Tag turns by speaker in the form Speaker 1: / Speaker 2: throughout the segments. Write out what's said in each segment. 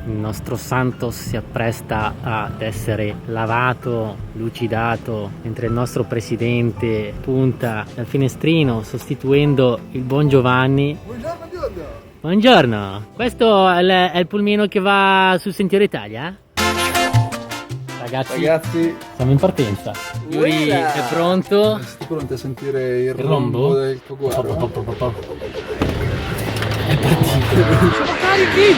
Speaker 1: il nostro Santos si appresta ad essere lavato, lucidato, mentre il nostro presidente punta dal finestrino sostituendo il buon Giovanni. Buongiorno, questo è il pulmino che va sul Sentiero Italia? Ragazzi, siamo in partenza. Yuri è pronto?
Speaker 2: Siete pronti a sentire il
Speaker 1: rombo
Speaker 2: del tuo guardo?
Speaker 1: È partito.
Speaker 2: Siamo carichi!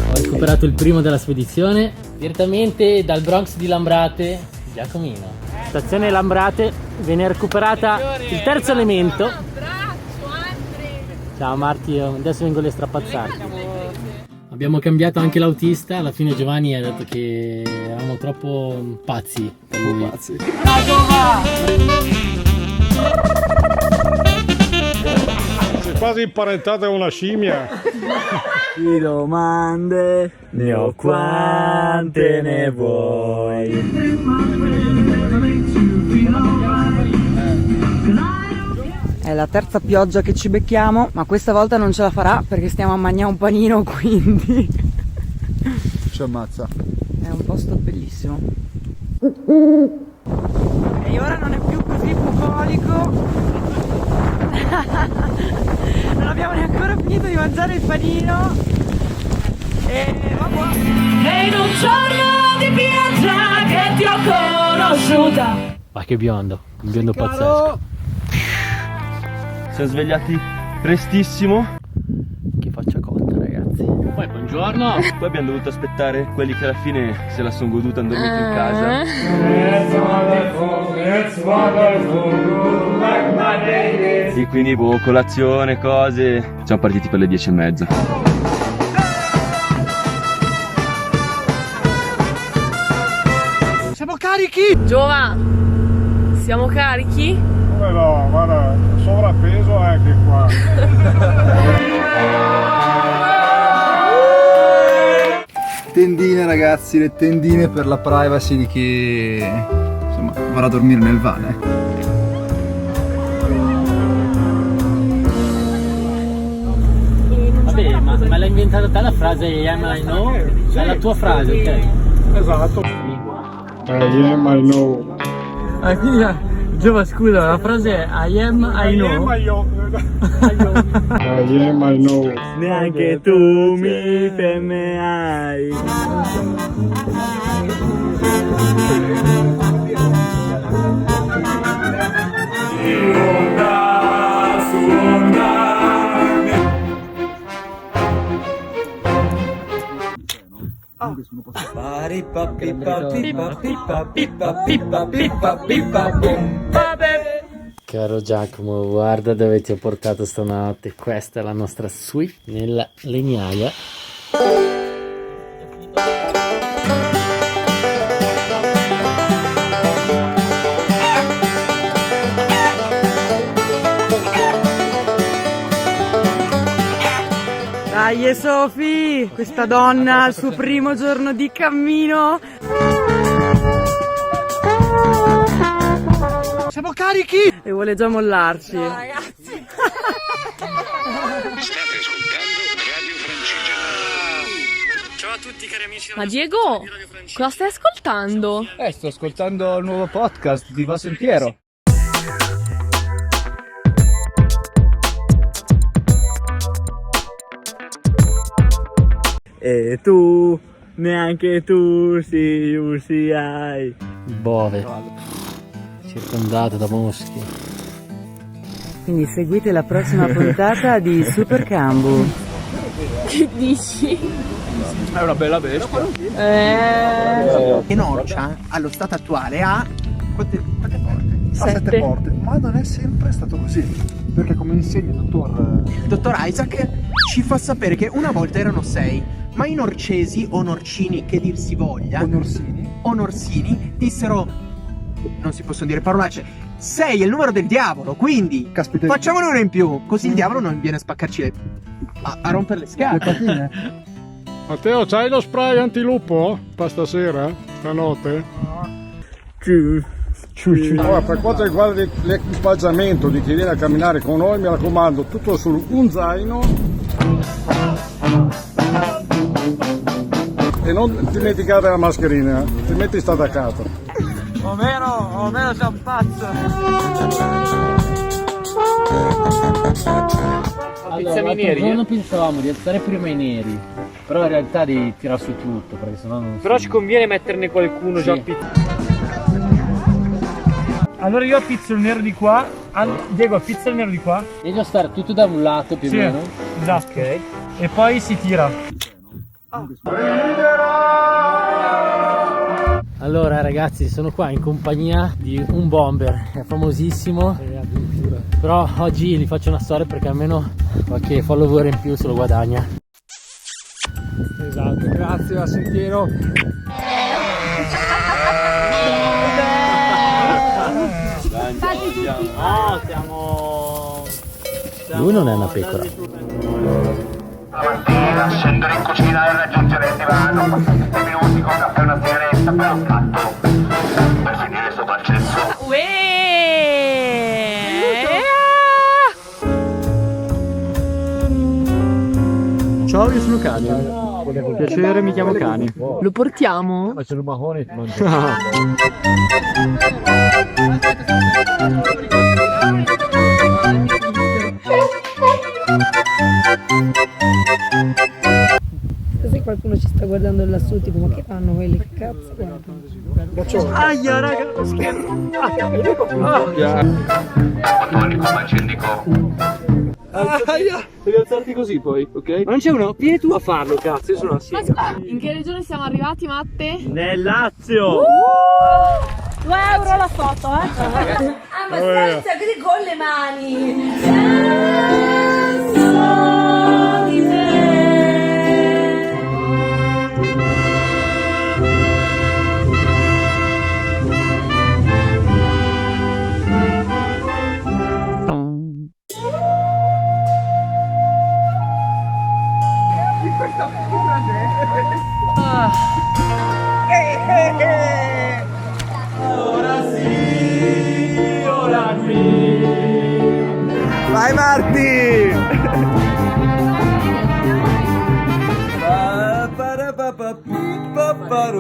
Speaker 1: Ho recuperato il primo della spedizione direttamente dal Bronx di Lambrate, Giacomino. Stazione Lambrate, viene recuperata il terzo elemento. Ciao Marti, adesso vengo le strapazzate. Abbiamo cambiato anche l'autista, alla fine Giovanni ha detto che eravamo troppo pazzi per lui.
Speaker 2: Pazzi.
Speaker 3: Sei quasi imparentato a una scimmia.
Speaker 4: Di domande ne ho quante ne vuoi.
Speaker 5: È la terza pioggia che ci becchiamo, ma questa volta non ce la farà perché stiamo a mangiare un panino, quindi
Speaker 2: Ci ammazza.
Speaker 5: è un posto bellissimo. E ora non è più così bucolico. Non abbiamo neanche ancora finito di mangiare il panino. E vabbè.
Speaker 6: E in un giorno di pioggia che ti ho conosciuta.
Speaker 1: Ma che biondo, un biondo pazzesco.
Speaker 4: Siamo svegliati prestissimo.
Speaker 1: Che faccia cotta, ragazzi. Poi buongiorno.
Speaker 4: Poi abbiamo dovuto aspettare quelli che alla fine se la sono goduta, hanno dormito in casa. E quindi colazione, cose. Siamo partiti per le 10:30.
Speaker 2: Siamo carichi!
Speaker 7: Giova, siamo carichi?
Speaker 3: Come no, guarda, sovrappeso anche qua.
Speaker 2: Tendine ragazzi, le tendine per la privacy di chi insomma vorrà dormire nel van.
Speaker 1: Vabbè, ma l'hai inventata te la frase I am I know? È la tua frase, ok?
Speaker 3: Esatto. I know.
Speaker 1: Ah, quindi, Giova, scusa, la frase è I am I know.
Speaker 3: I know.
Speaker 4: Neanche tu mi fermerai.
Speaker 1: Caro Giacomo, guarda dove ti ho portato stanotte. Questa è la nostra suite nella legnaia.
Speaker 5: Dai Sofi, questa donna al suo primo giorno di cammino.
Speaker 2: Siamo carichi!
Speaker 5: E vuole già mollarci.
Speaker 6: State ascoltando Radio Francigena.
Speaker 7: Ciao a tutti cari amici.
Speaker 8: Ma Diego, cosa stai ascoltando?
Speaker 4: Sto ascoltando il nuovo podcast di Va Sentiero. E tu, neanche tu si usiai.
Speaker 1: Bove, circondato da moschi.
Speaker 5: Quindi seguite la prossima puntata di Super Cambu.
Speaker 8: Che dici?
Speaker 4: È una bella bestia.
Speaker 9: E Norcia allo stato attuale ha quante porte?
Speaker 2: Ha 7 porte, ma non è sempre stato così. Perché come insegna il
Speaker 9: Dottor Isaac ci fa sapere che una volta erano 6, ma i norcesi o norcini, che dir si voglia, o norsini dissero, non si possono dire parolacce, 6 è il numero del diavolo, quindi
Speaker 2: Caspita,
Speaker 9: facciamone uno in più, così il diavolo non viene a spaccarci a rompere le scale.
Speaker 2: le patine.
Speaker 3: Matteo, c'hai lo spray antilupo per stasera? Stanotte? Ora, per quanto riguarda l'equipaggiamento di chi viene a camminare con noi, mi raccomando, tutto su un zaino e non dimenticate la mascherina, altrimenti sta attaccato.
Speaker 1: O meno c'è un pazzo. Allora, l'altro giorno pensavamo di alzare prima i neri, però in realtà di tirare su tutto, perché sennò non. Però ci conviene metterne qualcuno già
Speaker 10: Allora io appizzo il nero di qua. Diego, appizza il nero di qua.
Speaker 1: Meglio stare tutto da un lato più o meno.
Speaker 10: Esatto. Ok. E poi si tira.
Speaker 1: Allora ragazzi, sono qua in compagnia di un bomber, è famosissimo, però oggi gli faccio una storia perché almeno qualche follower in più se lo guadagna.
Speaker 2: Esatto, grazie a Sentiero.
Speaker 1: No, siamo... Lui non è una pecora.
Speaker 11: Stamattina scendere in cucina e raggiungere il divano, 7 minuti con caffè e una sigaretta per lo scatto, per finire sopra il cesso.
Speaker 10: Ciao, io sono Cani. Piacere, mi chiamo Cani.
Speaker 8: Lo portiamo?
Speaker 10: Faccio il mahone.
Speaker 5: Se qualcuno ci sta guardando lassù, tipo, ma che fanno quelli? Che cazzo guardano?
Speaker 10: Aia, raga, lo scherzo.
Speaker 11: Bottoni come accendico.
Speaker 10: Devi alzarti così poi, ok? Ma non c'è uno? Vieni tu a farlo, cazzo, io sono a sinistra.
Speaker 8: In che regione siamo arrivati, Matte?
Speaker 10: Nel Lazio!
Speaker 6: 2 euro la foto, eh? Ah, ma stai così con le mani.
Speaker 2: Vai Marti!
Speaker 1: Papà